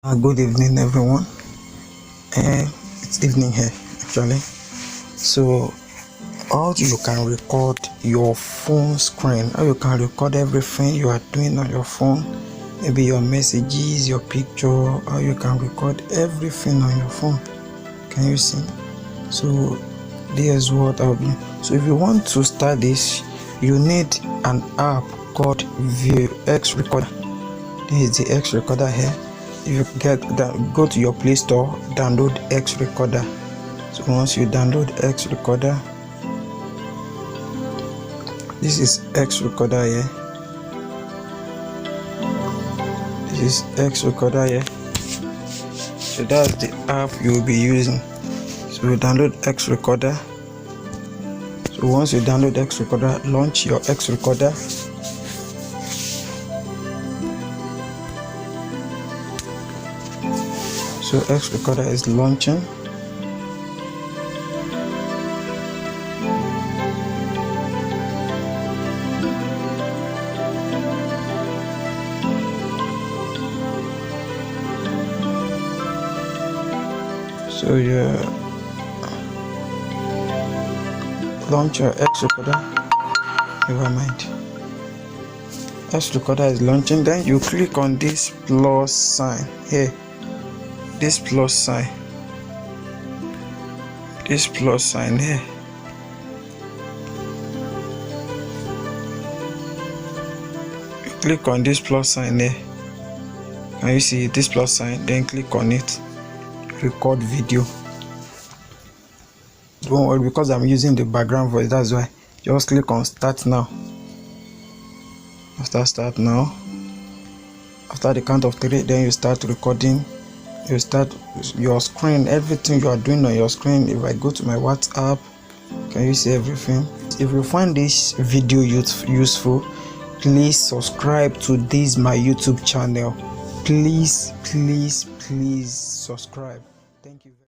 Good evening, everyone. It's evening here, actually. So, how you can record your phone screen? How you can record everything you are doing on your phone? Maybe your messages, your picture. How you can record everything on your phone? Can you see? So, this is what I'll do. So, if you want to start this, you need an app called VX Recorder. This is the X Recorder here. If you get that, go to your Play Store, download X Recorder. So once you download X Recorder, this is X Recorder here. This is X Recorder here. So that's the app you will be using. So you download X Recorder. So once you download X Recorder, launch your X Recorder. So X Recorder is launching. So you launch your X Recorder. Never mind. X Recorder is launching. Then you click on this plus sign here. This plus sign here. You click on this plus sign here. Can you see this plus sign? Then click on it. Record video. Don't worry, because I'm using the background voice, that's why. Just click on start now. After start now, after the count of 3, then you start recording. You start your screen, everything you are doing on your screen. If I go to my WhatsApp, can you see everything? If you find this video useful, please subscribe to this my YouTube channel. Please subscribe. Thank you.